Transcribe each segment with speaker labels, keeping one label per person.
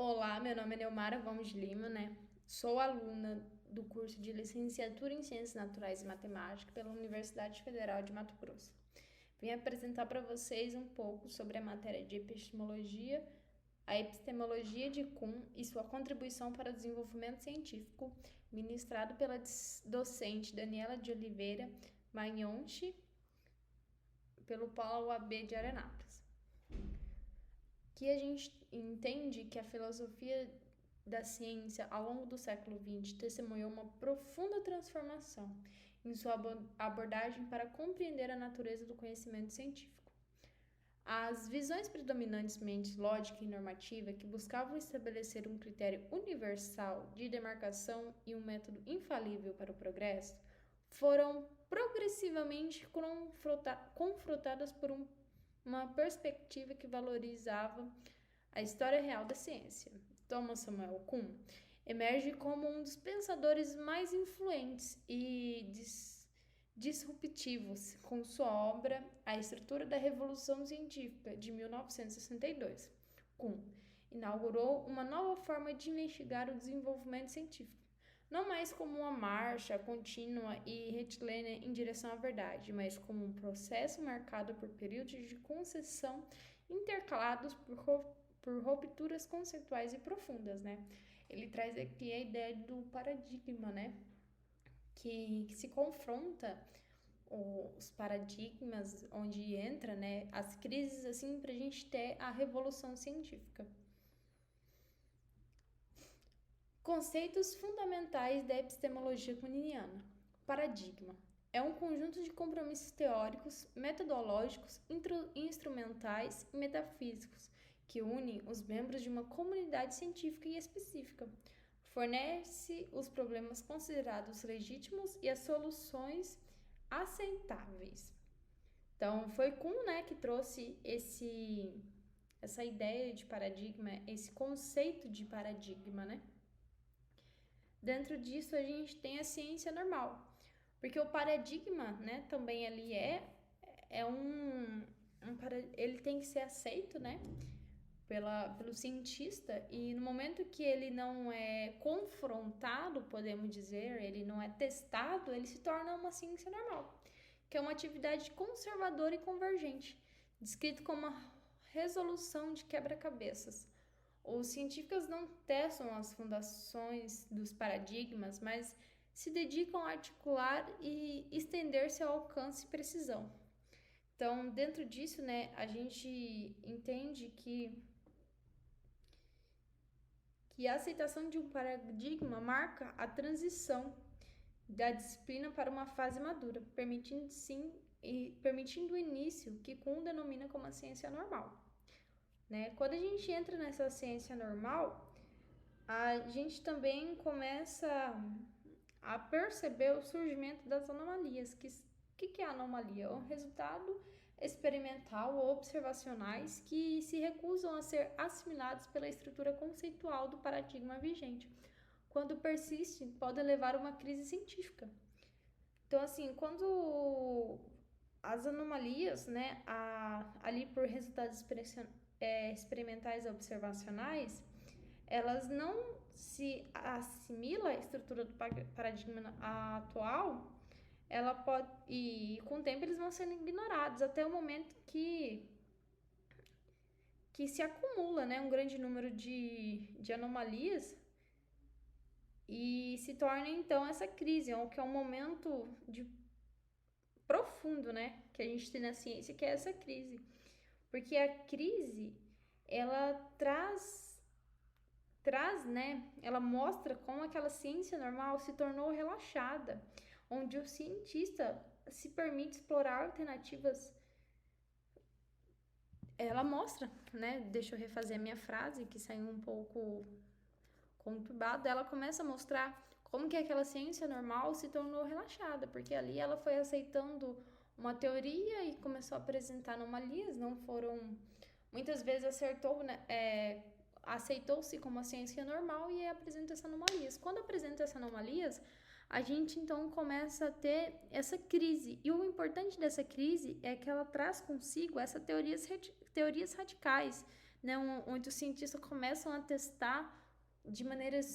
Speaker 1: Olá, meu nome é Neumara Gomes de Lima, né? Sou aluna do curso de Licenciatura em Ciências Naturais e Matemática pela Universidade Federal de Mato Grosso. Vim apresentar para vocês um pouco sobre a matéria de epistemologia, a epistemologia de Kuhn e sua contribuição para o desenvolvimento científico, ministrado pela docente Daniela de Oliveira Magnonchi, pelo Polo AB de Arenápolis. Que a gente entende que a filosofia da ciência ao longo do século XX testemunhou uma profunda transformação em sua abordagem para compreender a natureza do conhecimento científico. As visões predominantemente lógica e normativa, que buscavam estabelecer um critério universal de demarcação e um método infalível para o progresso, foram progressivamente confrontadas por uma perspectiva que valorizava a história real da ciência. Thomas Samuel Kuhn emerge como um dos pensadores mais influentes e disruptivos com sua obra A Estrutura da Revolução Científica, de 1962. Kuhn inaugurou uma nova forma de investigar o desenvolvimento científico, não mais como uma marcha contínua e retilínea em direção à verdade, mas como um processo marcado por períodos de concessão intercalados por rupturas conceituais e profundas, né? Ele traz aqui a ideia do paradigma, né? Que se confronta os paradigmas, onde entra, né, as crises, assim, para a gente ter a revolução científica. Conceitos fundamentais da epistemologia kuhniana. Paradigma é um conjunto de compromissos teóricos, metodológicos, instrumentais e metafísicos que unem os membros de uma comunidade científica e específica. Fornece os problemas considerados legítimos e as soluções aceitáveis. Então, foi Kuhn, né, que trouxe essa ideia de paradigma, esse conceito de paradigma, né? Dentro disso, a gente tem a ciência normal, porque o paradigma, né, também ali ele tem que ser aceito, né, pelo cientista, e no momento que ele não é confrontado, podemos dizer, ele não é testado, ele se torna uma ciência normal, que é uma atividade conservadora e convergente, descrito como uma resolução de quebra-cabeças. Os cientistas não testam as fundações dos paradigmas, mas se dedicam a articular e estender seu alcance e precisão. Então, dentro disso, né, a gente entende que a aceitação de um paradigma marca a transição da disciplina para uma fase madura, permitindo o início que Kuhn denomina como a ciência normal. Né? Quando a gente entra nessa ciência normal, a gente também começa a perceber o surgimento das anomalias. Que é a anomalia? É um resultado experimental ou observacionais que se recusam a ser assimilados pela estrutura conceitual do paradigma vigente. Quando persistem, podem levar a uma crise científica. Então, assim, quando as anomalias, né, ali por resultados experimentais e observacionais, elas não se assimilam à estrutura do paradigma atual, ela pode, e com o tempo eles vão sendo ignorados até o momento que se acumula, né, um grande número de anomalias e se torna então essa crise, que é um momento de profundo, né, que a gente tem na ciência, que é essa crise. Porque a crise, ela né, ela mostra como aquela ciência normal se tornou relaxada, onde o cientista se permite explorar alternativas. Ela mostra, né, deixa eu refazer a minha frase, que saiu um pouco conturbada, ela começa a mostrar como que aquela ciência normal se tornou relaxada, porque ali ela foi aceitando uma teoria e começou a apresentar anomalias, não foram... Muitas vezes aceitou-se como a ciência normal e apresenta essas anomalias. Quando apresenta essas anomalias, a gente então começa a ter essa crise. E o importante dessa crise é que ela traz consigo essas teorias radicais, né, onde os cientistas começam a testar de maneiras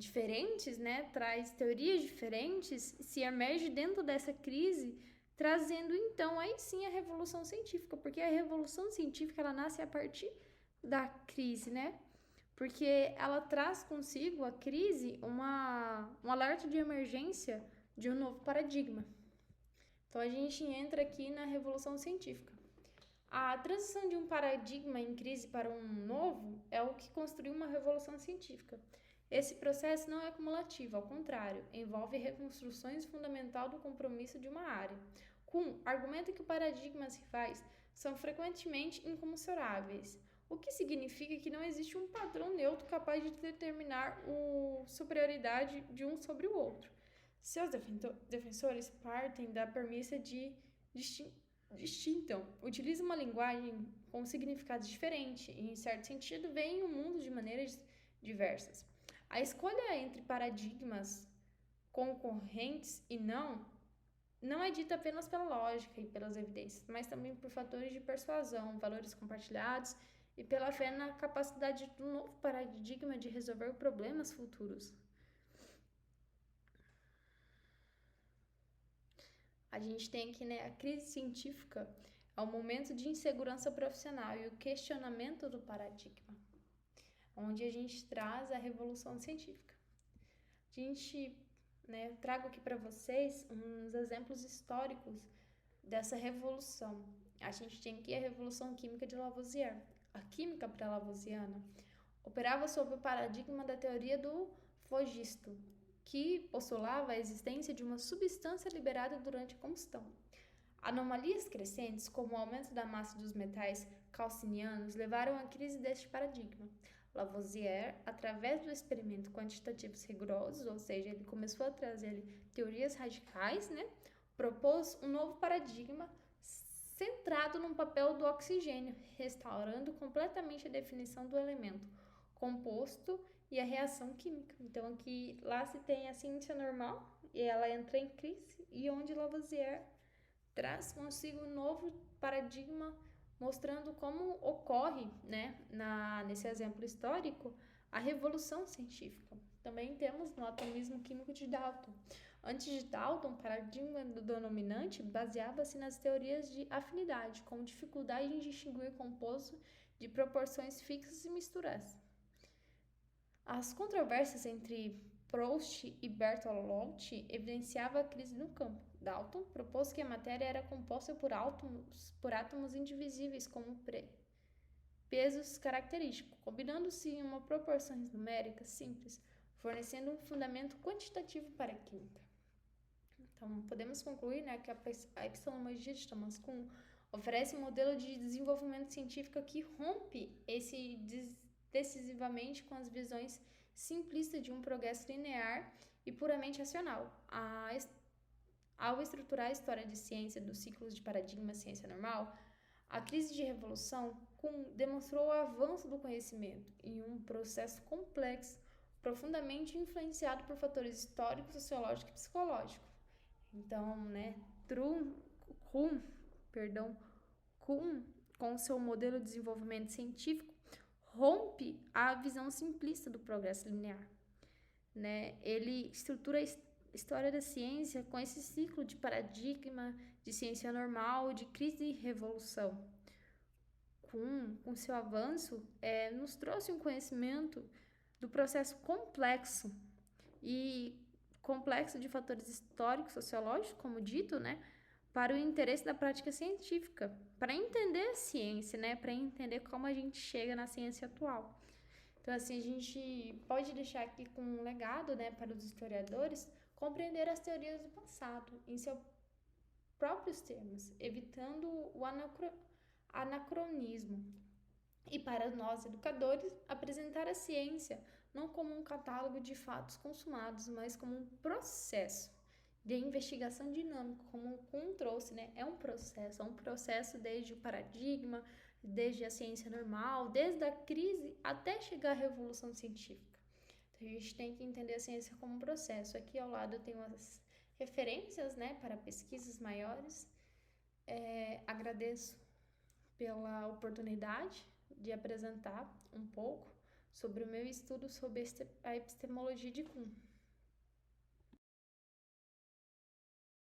Speaker 1: diferentes, né, traz teorias diferentes, se emerge dentro dessa crise, trazendo então aí sim a revolução científica, porque a revolução científica ela nasce a partir da crise, né? Porque ela traz consigo a crise um alerta de emergência de um novo paradigma. Então a gente entra aqui na revolução científica. A transição de um paradigma em crise para um novo é o que construiu uma revolução científica. Esse processo não é cumulativo, ao contrário, envolve reconstruções fundamental do compromisso de uma área. Kuhn argumenta que paradigmas rivais são frequentemente incomensuráveis, o que significa que não existe um padrão neutro capaz de determinar a superioridade de um sobre o outro. Seus defensores partem da premissa de distintam, utilizam uma linguagem com significados diferentes e, em certo sentido, veem o mundo de maneiras diversas. A escolha entre paradigmas concorrentes e não é dita apenas pela lógica e pelas evidências, mas também por fatores de persuasão, valores compartilhados e pela fé na capacidade do novo paradigma de resolver problemas futuros. A gente tem aqui, né, a crise científica é o momento de insegurança profissional e o questionamento do paradigma, onde a gente traz a revolução científica. A gente, né, trago aqui para vocês uns exemplos históricos dessa revolução. A gente tem aqui a Revolução Química de Lavoisier. A química pré-lavoisiana operava sob o paradigma da teoria do flogisto, que postulava a existência de uma substância liberada durante a combustão. Anomalias crescentes, como o aumento da massa dos metais calcinianos, levaram à crise deste paradigma. Lavoisier, através do experimento quantitativos rigorosos, ou seja, ele começou a trazer teorias radicais, né? Propôs um novo paradigma centrado no papel do oxigênio, restaurando completamente a definição do elemento composto e a reação química. Então aqui lá se tem a ciência normal e ela entra em crise, e onde Lavoisier traz consigo um novo paradigma, mostrando como ocorre, né, nesse exemplo histórico, a revolução científica. Também temos no atomismo químico de Dalton. Antes de Dalton, o paradigma do dominante baseava-se nas teorias de afinidade, com dificuldade em distinguir composto de proporções fixas e misturas. As controvérsias entre Proust e Berthelot evidenciavam a crise no campo. Dalton propôs que a matéria era composta por átomos indivisíveis como pesos característicos, combinando-se em uma proporções numéricas simples, fornecendo um fundamento quantitativo para a química. Então, podemos concluir, né, que a epistemologia de Thomas Kuhn oferece um modelo de desenvolvimento científico que rompe decisivamente com as visões simplistas de um progresso linear e puramente racional. Ao estruturar a história de ciência dos ciclos de paradigma ciência normal, a crise de revolução Kuhn demonstrou o avanço do conhecimento em um processo complexo, profundamente influenciado por fatores históricos, sociológicos e psicológicos. Então, né, Kuhn, com seu modelo de desenvolvimento científico, rompe a visão simplista do progresso linear, né? Ele estrutura a história da ciência com esse ciclo de paradigma, de ciência normal, de crise e revolução. Com seu avanço, nos trouxe um conhecimento do processo complexo de fatores históricos, sociológicos, como dito, né? Para o interesse da prática científica, para entender a ciência, né? Para entender como a gente chega na ciência atual. Então, assim, a gente pode deixar aqui com um legado, né, para os historiadores, compreender as teorias do passado em seus próprios termos, evitando o anacronismo. E para nós, educadores, apresentar a ciência não como um catálogo de fatos consumados, mas como um processo de investigação dinâmico, como o Kuhn trouxe, né? É um processo desde o paradigma, desde a ciência normal, desde a crise até chegar à revolução científica. Então, a gente tem que entender a ciência como um processo. Aqui ao lado eu tenho as referências, né, para pesquisas maiores. Agradeço pela oportunidade de apresentar um pouco sobre o meu estudo sobre a epistemologia de Kuhn.